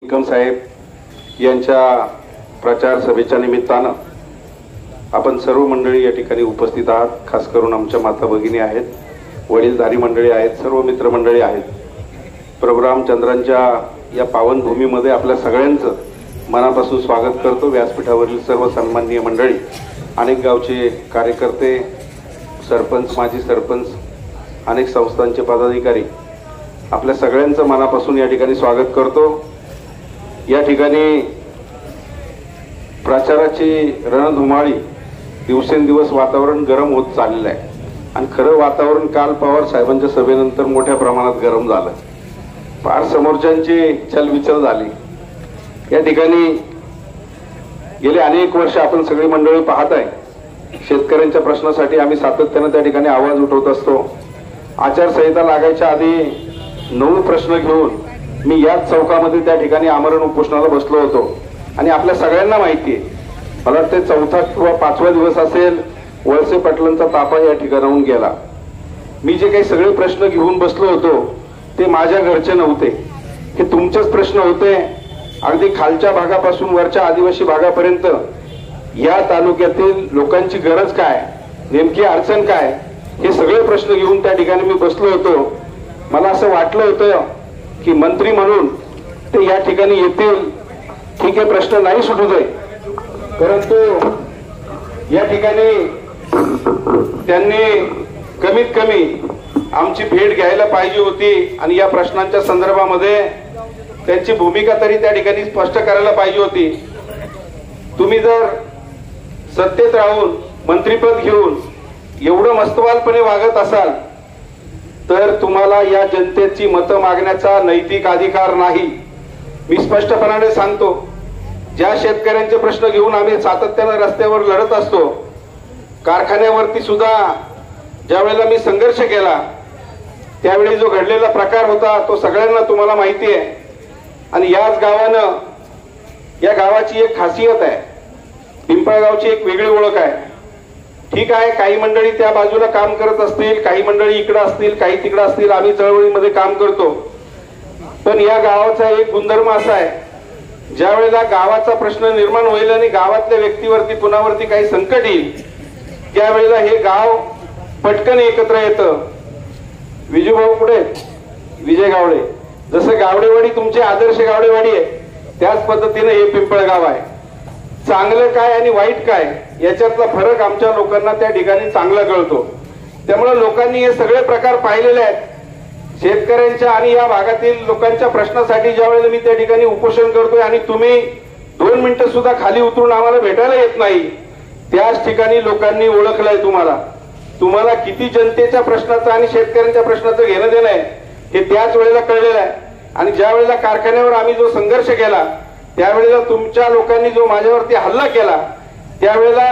निकम साहेब यांच्या प्रचार सभेच्या निमित्तानं आपण सर्व मंडळी या ठिकाणी उपस्थित आहात। खास करून आमच्या माता भगिनी आहेत, वडीलधारी मंडळी आहेत, सर्व मित्रमंडळी आहेत। प्रभू रामचंद्रांच्या या पावन भूमीमध्ये आपल्या सगळ्यांचं मनापासून स्वागत करतो। व्यासपीठावरील सर्व सन्माननीय मंडळी, अनेक गावचे कार्यकर्ते, सरपंच, माजी सरपंच, अनेक संस्थांचे पदाधिकारी, आपल्या सगळ्यांचं मनापासून या ठिकाणी स्वागत करतो। या ठिकाणी प्रचाराची रणधुमाळी दिवसेंदिवस वातावरण गरम होत चाललेलं आहे आणि खरं वातावरण काल पवार साहेबांच्या सभेनंतर मोठ्या प्रमाणात गरम झालं। फार समोरच्यांची चलविचल झाली। या ठिकाणी गेले अनेक वर्ष आपण सगळी मंडळी पाहत आहे, शेतकऱ्यांच्या प्रश्नासाठी आम्ही सातत्याने त्या ठिकाणी आवाज उठवत असतो। आचारसंहिता लागायच्या आधी 9 प्रश्न घेऊन मी याच चौकामध्ये त्या ठिकाणी आमरण उपोषणाला बसलो होतो आणि आपल्या सगळ्यांना माहिती आहे, मला वाटते 4था किंवा 5वा दिवस असेल, वळसे पाटलांचा ताफा या ठिकाणाहून गेला। मी जे काही सगळे प्रश्न घेऊन बसलो होतो ते माझ्या घरचे नव्हते, हे तुमचेच प्रश्न होते। अगदी खालच्या भागापासून वरच्या आदिवासी भागापर्यंत या तालुक्यातील लोकांची गरज काय, नेमकी अडचण काय, हे सगळे प्रश्न घेऊन त्या ठिकाणी मी बसलो होतो। मला असं वाटलं होतं की मंत्री म्हणून ते या ठिकाणी येतील, ठीक आहे, प्रश्न नाही सुटू दे, परंतु या ठिकाणी त्यांनी कमीत कमी आमची भेट घ्यायला पाहिजे होती आणि या प्रश्नांच्या संदर्भामध्ये त्यांची भूमिका तरी त्या ठिकाणी स्पष्ट करायला पाहिजे होती। तुम्ही जर सत्तेत राहून मंत्रिपद घेऊन एवढं मस्तवालपणे वागत असाल तर तुम्हाला या जनतेची मतं मागण्याचा नैतिक अधिकार नाही। मी स्पष्टपणाने सांगतो, ज्या शेतकऱ्यांचे प्रश्न घेऊन आम्ही सातत्याने रस्त्यावर लढत असतो, कारखान्यावरती सुद्धा ज्या वेळेला मी संघर्ष केला त्यावेळी जो घडलेला प्रकार होता तो सगळ्यांना तुम्हाला माहिती आहे। आणि याच गावानं, या गावाची एक खासियत आहे, पिंपळगावची एक वेगळी ओळख आहे। ठीक आहे, काही मंडळी त्या बाजूला काम करत असतील, काही मंडळी इकडे असतील, काही तिकडे असतील, आम्ही चळवळीमध्ये काम करतो, पण या गावाचा एक गुणधर्म असा आहे, ज्या वेळेला गावाचा प्रश्न निर्माण होईल आणि गावातल्या व्यक्तीवरती पुन्हावरती काही संकट येईल त्यावेळेला हे गाव पटकन एकत्र येतं। विजूभाऊ पुढे, विजय गावडे, जसं गावडेवाडी तुमचे आदर्श गावडेवाडी आहे त्याच पद्धतीने हे पिंपळगाव आहे। चांगलं काय आणि वाईट काय याच्यातला फरक आमच्या लोकांना त्या ठिकाणी चांगला कळतो। त्यामुळे लोकांनी हे सगळे प्रकार पाहिलेले आहेत। शेतकऱ्यांच्या आणि या भागातील लोकांच्या प्रश्नासाठी ज्या वेळेला मी त्या ठिकाणी उपोषण करतोय आणि तुम्ही 2 मिनिटं सुद्धा खाली उतरून आम्हाला भेटायला येत नाही, त्याच ठिकाणी लोकांनी ओळखलंय तुम्हाला किती जनतेच्या प्रश्नाचं आणि शेतकऱ्यांच्या प्रश्नाचं घेणं देणं आहे हे त्याच वेळेला कळलेलं आहे। आणि ज्या वेळेला कारखान्यावर आम्ही जो संघर्ष केला त्यावेळेला तुमच्या लोकांनी जो माझ्यावरती हल्ला केला त्यावेळेला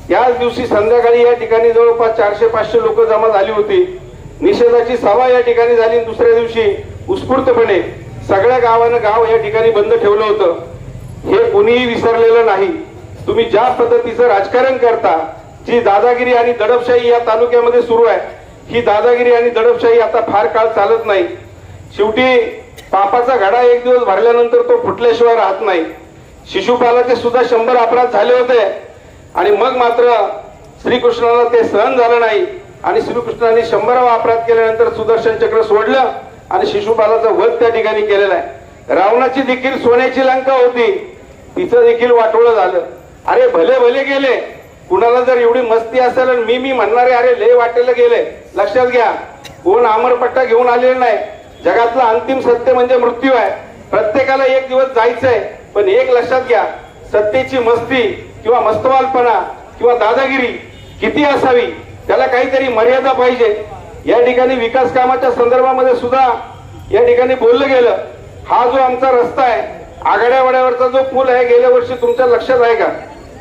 त्याच दिवशी संध्याकाळी या ठिकाणी जवळपास 400-500 लोक जमा झाली होती। निषेधाची सभा या ठिकाणी झाली। दुसऱ्या दिवशी उत्स्फूर्तपणे सगळ्या गावानं गाव या ठिकाणी बंद ठेवलं होतं। हे कुणीही विसरलेलं नाही। तुम्ही ज्या पद्धतीचं राजकारण करता, जी दादागिरी आणि दडपशाही या तालुक्यामध्ये सुरू आहे, ही दादागिरी आणि दडपशाही आता फार काळ चालत नाही। शेवटी पापाचा घडा एक दिवस भरल्यानंतर तो फुटल्याशिवाय राहत नाही। शिशुपालाचे सुद्धा 100 अपराध झाले होते आणि मग मात्र श्रीकृष्णाला ते सहन झालं नाही आणि श्रीकृष्णाने 100वा अपराध केल्यानंतर सुदर्शन चक्र सोडलं आणि शिशुपालाचा वध त्या ठिकाणी केलेला आहे। रावणाची देखील सोन्याची लंका होती, तिचं देखील वाटोळं झालं। अरे भले भले गेले, कुणाला जर एवढी मस्ती असेल आणि मी म्हणणारे अरे लय वाटेला गेले, लक्षात घ्या, कोण अमरपट्टा घेऊन आलेला नाही। जगातलं अंतिम सत्य म्हणजे मृत्यू आहे। प्रत्येकाला एक दिवस जायचंय, पण एक लक्षात घ्या, सत्तेची मस्ती किंवा मस्तवालपणा किंवा दादागिरी किती असावी त्याला काहीतरी मर्यादा पाहिजे। या ठिकाणी विकास कामाच्या संदर्भामध्ये सुद्धा या ठिकाणी बोललं गेलं। हा जो आमचा रस्ता आहे, आघाड्यावाड्यावरचा जो पूल आहे, गेल्या वर्षी तुमच्या लक्षात आहे का,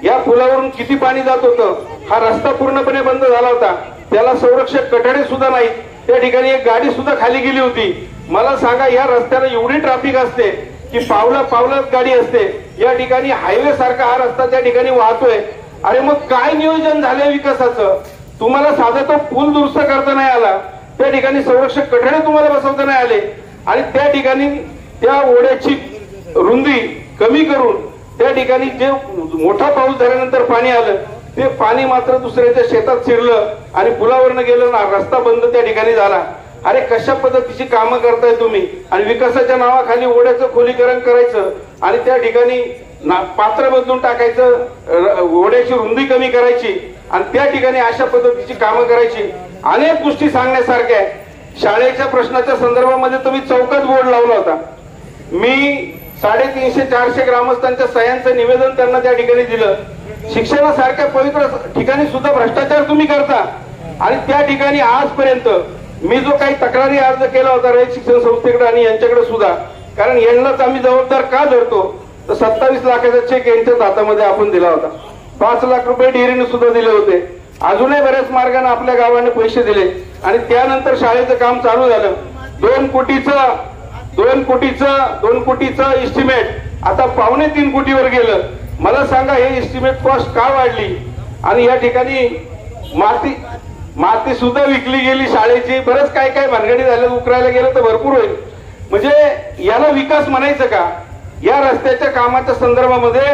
या पुलावरून किती पाणी जात होतं। हा रस्ता पूर्णपणे बंद झाला होता, त्याला संरक्षक कठडे सुद्धा नाही, त्या ठिकाणी एक गाडी सुद्धा खाली गेली होती। मला सांगा, या रस्त्याला एवढी ट्रॅफिक असते की पावलात गाडी असते। या ठिकाणी हायवे सारखा हा रस्ता त्या ठिकाणी वाहतोय। अरे मग काय नियोजन झालंय विकासाचं? तुम्हाला साधा तो पूल दुरुस्त करता नाही आला, त्या ठिकाणी संरक्षक कठडे तुम्हाला बसवता नाही आले आणि त्या ठिकाणी त्या ओढ्याची रुंदी कमी करून त्या ठिकाणी जे मोठा पाऊस झाल्यानंतर पाणी आलं ते पाणी मात्र दुसऱ्याच्या शेतात शिरलं आणि पुलावरनं गेलं ना, रस्ता बंद त्या ठिकाणी झाला. अरे कशा पद्धतीची कामं करताय तुम्ही? आणि विकासाच्या नावाखाली ओढ्याचं खोलीकरण करायचं आणि त्या ठिकाणी पात्र बदलून टाकायचं, ओढ्याची रुंदी कमी करायची आणि त्या ठिकाणी अशा पद्धतीची कामं करायची. अनेक गोष्टी सांगण्यासारख्या आहे. शाळेच्या प्रश्नाच्या संदर्भामध्ये तुम्ही चौकात बोर्ड लावला होता. मी 350-400 ग्रामस्थांच्या सह्यांचं निवेदन त्यांना त्या ठिकाणी दिलं. शिक्षणासारख्या पवित्र ठिकाणी सुद्धा भ्रष्टाचार तुम्ही करता आणि त्या ठिकाणी आजपर्यंत मी जो काही तक्रारी अर्ज केला होता रयत शिक्षण संस्थेकडे आणि यांच्याकडे सुद्धा, कारण यांनाच आम्ही जबाबदार का धरतो, तर 27 लाखाचा चेक यांच्याच हातामध्ये आपण दिला होता. 5 लाख रुपये डेअरीने सुद्धा दिले होते. अजूनही बऱ्याच मार्गाने आपल्या गावाने पैसे दिले आणि त्यानंतर शाळेचं काम चालू झालं. 2 कोटीचं इस्टिमेट आता 2.25 कोटीवर गेलं. मला सांगा हे इस्टिमेट कॉस्ट का वाढली? आणि या ठिकाणी माती सुद्धा विकली गेली शाळेची. बरंच काय काय भानगडी झालं. उकरायला गेलं तर भरपूर होईल. म्हणजे याला विकास म्हणायचं का? या रस्त्याच्या कामाच्या संदर्भामध्ये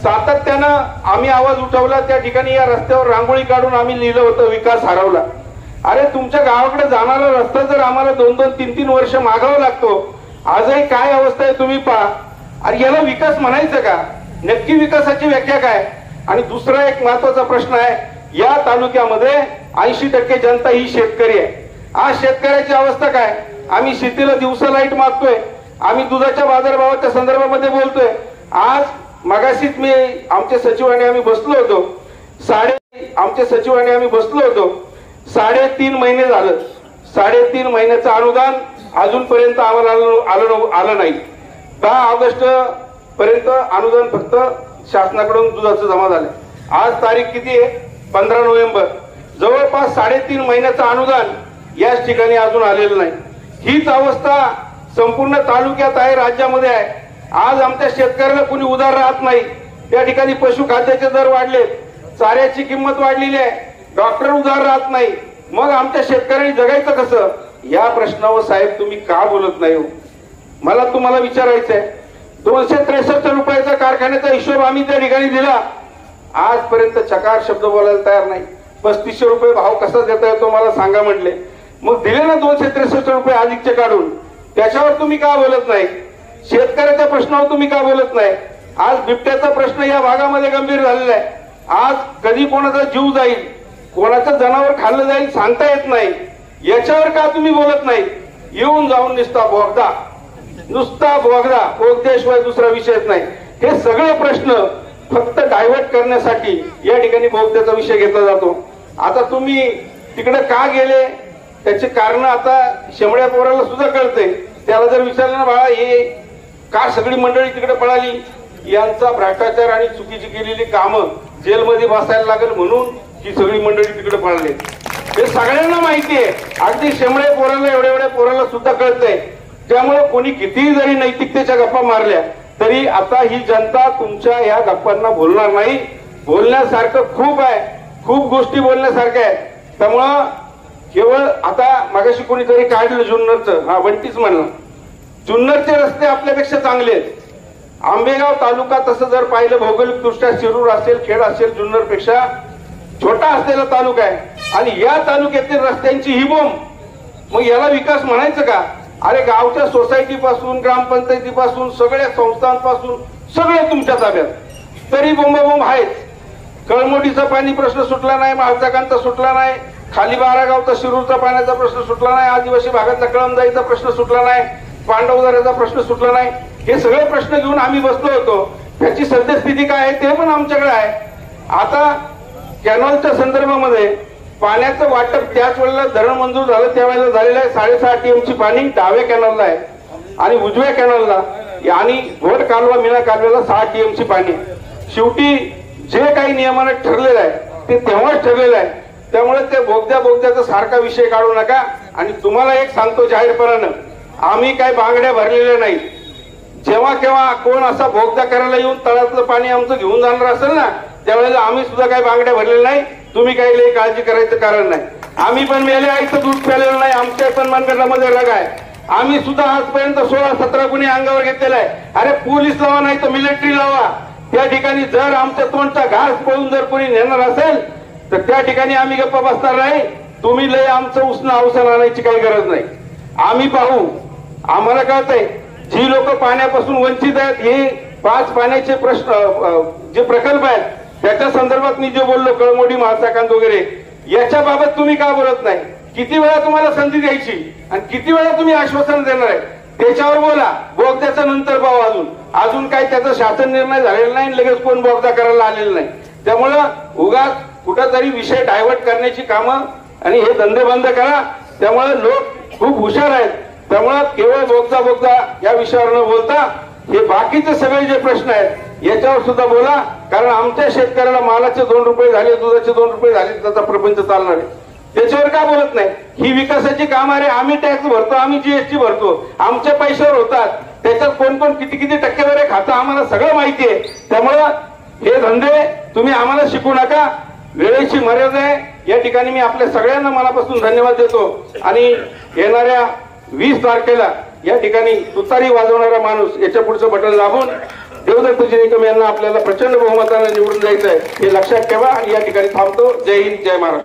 सातत्यानं आम्ही आवाज उठवला. त्या ठिकाणी या रस्त्यावर रांगोळी काढून आम्ही लिहिलं होतं विकास हरवला. अरे तुमच्या गावाकडे जाणारा रस्ता जर आम्हाला 2-2, 3-3 वर्ष मागावा लागतो, आजही काय अवस्था आहे तुम्ही पहा. अरे याला विकास म्हणायचं का? नक्की विकासाची व्याख्या काय? आणि दुसरा एक महत्वाचा प्रश्न आहे, या तालुक्यामध्ये 80% जनता ही शेतकरी आहे. आज शेतकऱ्याची अवस्था काय? आम्ही शेतीला दिवसा लाईट मागतोय. आम्ही दुधाच्या बाजारभावाच्या संदर्भामध्ये बोलतोय. आज मगाशीच आमच्या सचिवाने आम्ही बसलो होतो. 3.5 महिने झालं. 3.5 महिन्याचं अनुदान अजूनपर्यंत आम्हाला आलं नाही. 10 ऑगस्ट पर्यंत अनुदान फक्त शासनाकडून दुधाचं जमा झालं. आज तारीख किती आहे? 15 नोव्हेंबर. जवळपास 3.5 महिन्याचं अनुदान याच ठिकाणी अजून आलेलं नाही. हीच अवस्था संपूर्ण तालुक्यात आहे, राज्यामध्ये आहे. आज आमच्या शेतकऱ्याला कुणी उधार राहत नाही. त्या ठिकाणी पशुखाद्याचे दर वाढलेत, चाऱ्याची किंमत वाढलेली आहे, डॉक्टर उधार राहत नाही. मग आमच्या शेतकऱ्यांनी जगायचं कसं? या प्रश्नावर साहेब तुम्ही का बोलत नाही हो? मला तुम्हाला विचारायचं आहे. 263 रुपयाचा कारखान्याचा हिशोब आम्ही त्या ठिकाणी दिला. आजपर्यंत चकार शब्द बोलायला तयार नाही. 3500 रुपये भाव कसा देता येतो मला सांगा म्हटले. मग दिले ना 263 रुपये अधिकचे काढून. त्याच्यावर तुम्ही का बोलत नाही? शेतकऱ्याच्या प्रश्नावर तुम्ही का बोलत नाही? आज बिबट्याचा प्रश्न या भागामध्ये गंभीर झालेला आहे. आज कधी कोणाचा जीव जाईल, कोणाचं जनावर खाल्लं जाईल सांगता येत नाही. याच्यावर का तुम्ही बोलत नाही? येऊन जाऊन नुसता बोगद्याशिवाय दुसरा विषयच नाही. हे सगळे प्रश्न फक्त डायव्हर्ट करण्यासाठी या ठिकाणी बोगद्याचा विषय घेतला जातो. आता तुम्ही तिकडे का गेले त्याचे कारण आता शेमड्या पोराला सुद्धा कळते. त्याला जर विचारलं ना, बाळा हे का सगळी मंडळी तिकडे पळाली, यांचा भ्रष्टाचार आणि चुकीची केलेली कामं जेलमध्ये बसायला लागेल म्हणून ही सगळी मंडळी तिकडे पळाली. हे सगळ्यांना माहिती आहे. अगदी शेमड्या पोराला एवढ्या पोराला सुद्धा कळतंय. त्यामुळे कोणी कितीही जरी नैतिकतेच्या गप्पा मारल्या तरी आता ही जनता तुमच्या या गप्पांना बोलणार नाही. बोलण्यासारखं खूप आहे, खूप गोष्टी बोलण्यासारख्या आहेत. त्यामुळं केवळ आता मागाशी कोणीतरी काढलं जुन्नरचं, बंटीच म्हणलं, जुन्नरचे रस्ते आपल्यापेक्षा चांगले आहेत. आंबेगाव तालुका तसं जर पाहिलं भौगोलिक दृष्ट्या शिरूर असेल, खेड असेल, जुन्नरपेक्षा छोटा असलेला तालुका आहे आणि या तालुक्यातील रस्त्यांची ही बोंब. मग याला विकास म्हणायचं का? अरे गावच्या सोसायटी पासून, ग्रामपंचायतीपासून, सगळ्या संस्थांपासून सगळे तुमच्या ताब्यात, तरी बोंब आहेच. कळमोडीचा पाणी प्रश्न सुटला नाही, माळचाकांचा सुटला नाही, खाली 12 गावचा शिरूरचा पाण्याचा प्रश्न सुटला नाही, आदिवासी भागातला कळमजाईचा प्रश्न सुटला नाही, पांडवदऱ्याचा प्रश्न सुटला नाही. हे सगळे प्रश्न घेऊन आम्ही बसलो होतो. त्याची सद्यस्थिती काय आहे ते पण आमच्याकडे आहे. आता कॅनॉलच्या संदर्भामध्ये पाण्याचं वाटप त्याच वेळेला धरण मंजूर झालं त्यावेळेला झालेलं आहे. 6.5 TMची पाणी डाव्या कॅनॉलला आहे आणि उजव्या कॅनॉलला आणि घोड कालवा मीना कालव्याला 6 TMची पाणी. शेवटी जे काही नियमाने ठरलेलं आहे ते तेव्हाच ठरलेलं आहे. त्यामुळे ते बोगद्याचा सारखा विषय काढू नका. आणि तुम्हाला एक सांगतो जाहीरपणानं, आम्ही काही बांगड्या भरलेल्या नाही. जेव्हा केव्हा कोण असा बोगदा करायला येऊन तळातलं पाणी आमचं घेऊन जाणार असेल ना, त्यावेळेला आम्ही सुद्धा काही बांगड्या भरलेल्या नाही. तुम्ही काही लई काळजी करायचं कारण नाही. आम्ही पण मेले आईचं दूध प्यालेलं नाही. आमच्या पण मनगटामध्ये रग आहे. आम्ही सुद्धा आजपर्यंत 16-17 गुन्हे अंगावर घेतलेला आहे. अरे पोलीस लावा नाही तर मिलिटरी लावा. त्या ठिकाणी जर आमच्या तोंडचा घास पळून जर कोणी नेणार असेल तर त्या ठिकाणी आम्ही गप्पा बसणार नाही. तुम्ही लय आमचं उसणं अवसान आणायची काही गरज नाही. आम्ही पाहू. आम्हाला कळतंय जी लोक पाण्यापासून वंचित आहेत, हे 5 पाण्याचे प्रश्न जे प्रकल्प आहेत त्याच्या संदर्भात मी जे बोललो, कळमोडी, महासाकांत वगैरे, याच्या बाबत तुम्ही का बोलत नाही? किती वेळा तुम्हाला संधी द्यायची आणि किती वेळा तुम्ही आश्वासन देणार आहे त्याच्यावर बोला. बोगद्याचा नंतर पाहू. अजून काही त्याचा शासन निर्णय झालेला नाही, लगेच कोण बोगदा करायला आलेला नाही. त्यामुळं उगाच कुठंतरी विषय डायव्हर्ट करण्याची कामं आणि हे धंदे बंद करा. त्यामुळे लोक खूप हुशार आहेत. त्यामुळे केवळ बोगदा या विषयावर न बोलता हे बाकीचे सगळे जे प्रश्न आहेत याच्यावर सुद्धा बोला. कारण आमच्या शेतकऱ्याला मालाचे 2 रुपये झाले, दुधाचे 2 रुपये झाले, त्याचा प्रपंच चालणार आहे. त्याच्यावर का बोलत नाही? ही विकासाची काम आहे. आम्ही टॅक्स भरतो, आम्ही जीएसटी भरतो, आमच्या पैशावर होतात. त्याच्यात कोण कोण किती टक्केवारी खातं आम्हाला सगळं माहिती आहे. त्यामुळं हे धंदे तुम्ही आम्हाला शिकू नका. वेळेची मर्यादा आहे. या ठिकाणी मी आपल्या सगळ्यांना मनापासून धन्यवाद देतो. आणि येणाऱ्या 20 तारखेला या ठिकाणी तुतारी वाजवणारा माणूस याच्या पुढचं बटन दाबून देवदत्त निकम यांना आपल्याला प्रचंड बहुमताने निवडून द्यायचं आहे हे लक्षात ठेवा. आणि या ठिकाणी थांबतो. जय हिंद, जय महाराष्ट्र.